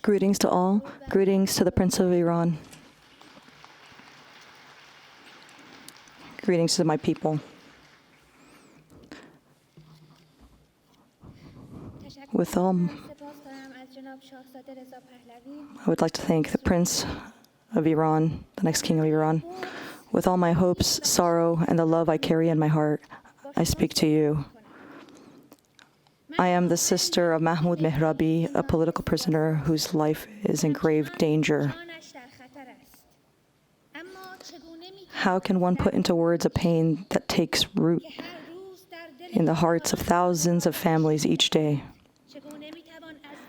Greetings to all. Greetings to the Prince of Iran. Greetings to my people. With all, I would like to thank the Prince of Iran, the next King of Iran. With all my hopes, sorrow, and the love I carry in my heart, I speak to you. I am the sister of Mahmoud Mehrabi, a political prisoner whose life is in grave danger. How can one put into words a pain that takes root in the hearts of thousands of families each day?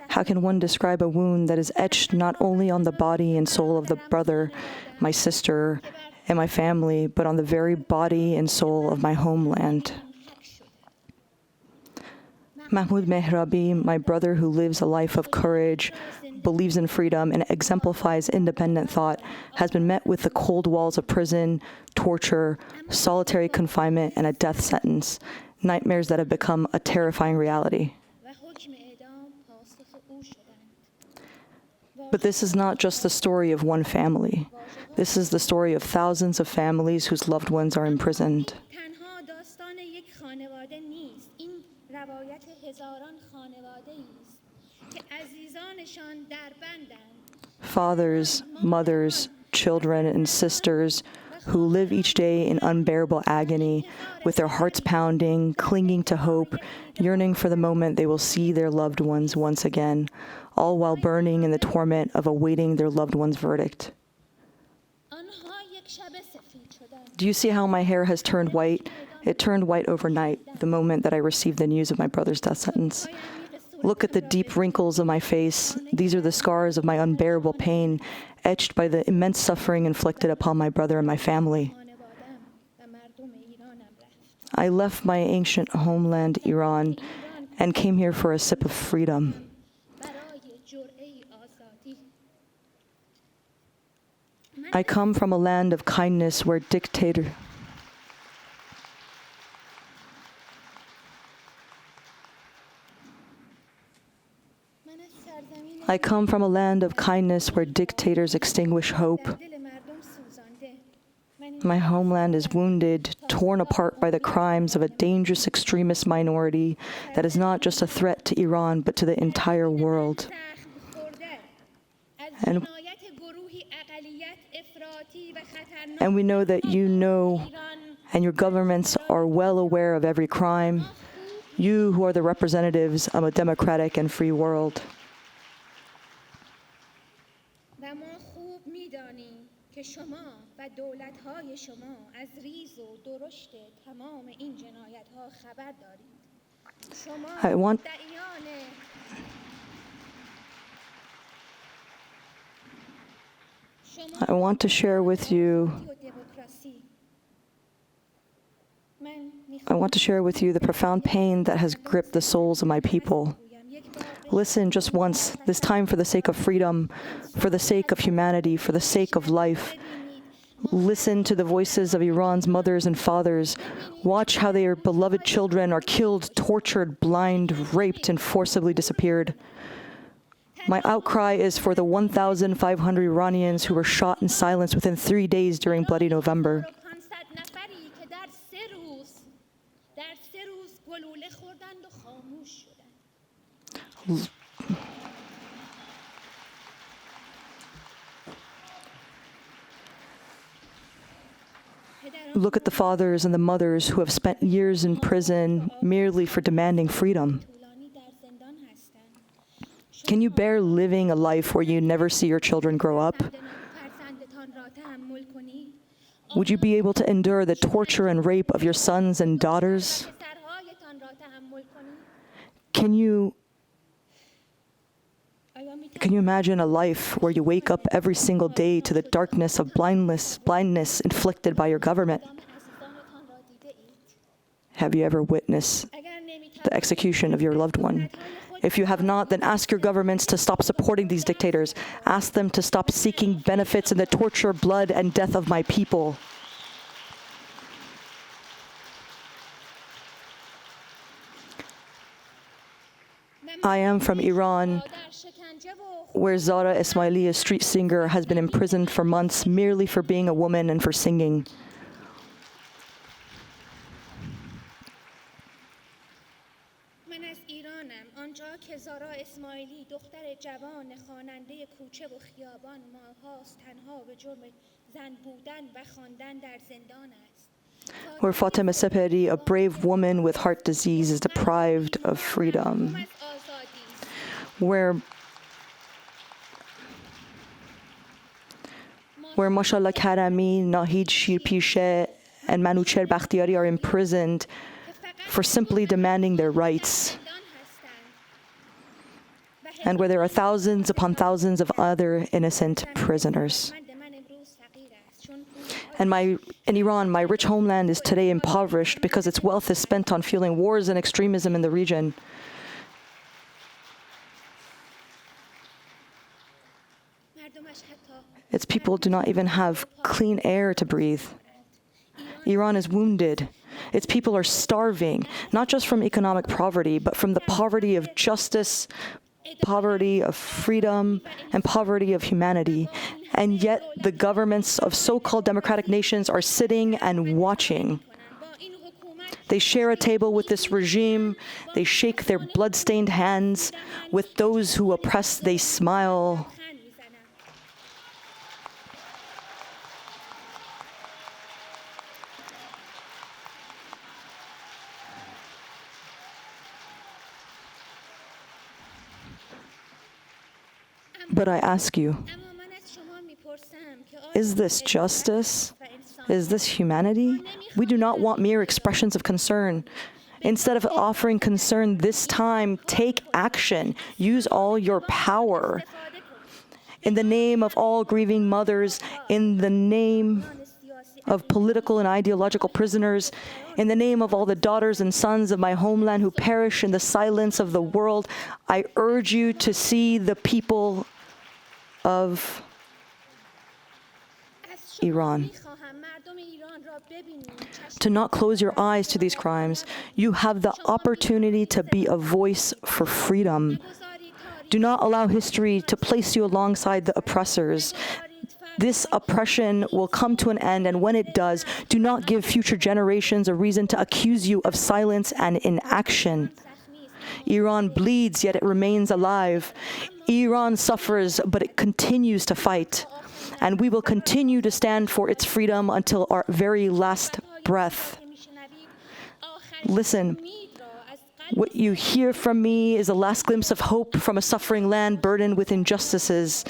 How can one describe a wound that is etched not only on the body and soul of the brother, my sister, and my family, but on the very body and soul of my homeland? Mahmoud Mehrabi, my brother who lives a life of courage, believes in freedom, and exemplifies independent thought, has been met with the cold walls of prison, torture, solitary confinement, and a death sentence, nightmares that have become a terrifying reality. But this is not just the story of one family. This is the story of thousands of families whose loved ones are imprisoned. Fathers, mothers, children, and sisters who live each day in unbearable agony, with their hearts pounding, clinging to hope, yearning for the moment they will see their loved ones once again, all while burning in the torment of awaiting their loved one's verdict. Do you see how my hair has turned white? It turned white overnight, the moment that I received the news of my brother's death sentence. Look at the deep wrinkles of my face. These are the scars of my unbearable pain, etched by the immense suffering inflicted upon my brother and my family. I left my ancient homeland, Iran, and came here for a sip of freedom. I come from a land of kindness where I come from a land of kindness where dictators extinguish hope. My homeland is wounded, torn apart by the crimes of a dangerous extremist minority that is not just a threat to Iran, but to the entire world. And we know that you know, and your governments are well aware of every crime, you who are the representatives of a democratic and free world. I want to share with you the profound pain that has gripped the souls of my people. Listen just once, this time for the sake of freedom, for the sake of humanity, for the sake of life. Listen to the voices of Iran's mothers and fathers. Watch how their beloved children are killed, tortured, blind, raped, and forcibly disappeared. My outcry is for the 1,500 Iranians who were shot and silenced within 3 days during Bloody November. Look at the fathers and the mothers who have spent years in prison merely for demanding freedom. Can you bear living a life where you never see your children grow up? Would you be able to endure the torture and rape of your sons and daughters? Can you imagine a life where you wake up every single day to the darkness of blindness inflicted by your government? Have you ever witnessed the execution of your loved one? If you have not, then ask your governments to stop supporting these dictators. Ask them to stop seeking benefits in the torture, blood, and death of my people. I am from Iran, where Zara Ismaili, a street singer, has been imprisoned for months merely for being a woman and for singing. Where Fatima Seperi, a brave woman with heart disease, is deprived of freedom. Where Mashallah Karami, Nahid Shirpishe, and Manucher Bakhtiari are imprisoned for simply demanding their rights. And where there are thousands upon thousands of other innocent prisoners. And in Iran, my rich homeland is today impoverished because its wealth is spent on fueling wars and extremism in the region. Its people do not even have clean air to breathe. Iran is wounded. Its people are starving, not just from economic poverty, but from the poverty of justice, poverty of freedom, and poverty of humanity. And yet the governments of so-called democratic nations are sitting and watching. They share a table with this regime. They shake their blood-stained hands. With those who oppress, they smile. But I ask you, is this justice? Is this humanity? We do not want mere expressions of concern. Instead of offering concern this time, take action. Use all your power. In the name of all grieving mothers, in the name of political and ideological prisoners, in the name of all the daughters and sons of my homeland who perish in the silence of the world, I urge you to see the people of Iran. To not close your eyes to these crimes. You have the opportunity to be a voice for freedom. Do not allow history to place you alongside the oppressors. This oppression will come to an end, and when it does, do not give future generations a reason to accuse you of silence and inaction. Iran bleeds, yet it remains alive. Iran suffers, but it continues to fight. And we will continue to stand for its freedom until our very last breath. Listen, what you hear from me is a last glimpse of hope from a suffering land burdened with injustices.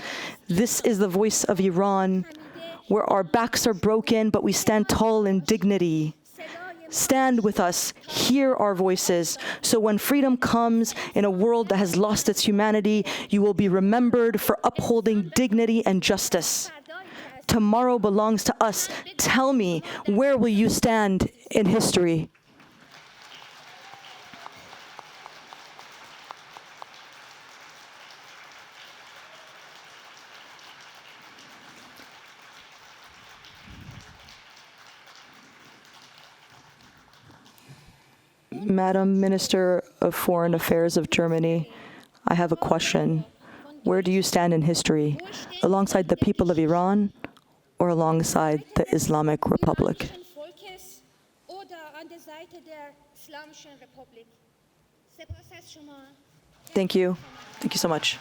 This is the voice of Iran, where our backs are broken, but we stand tall in dignity. Stand with us, hear our voices, so when freedom comes in a world that has lost its humanity, you will be remembered for upholding dignity and justice. Tomorrow belongs to us. Tell me, where will you stand in history? Madam Minister of Foreign Affairs of Germany, I have a question. Where do you stand in history? Alongside the people of Iran or alongside the Islamic Republic? Thank you. Thank you so much.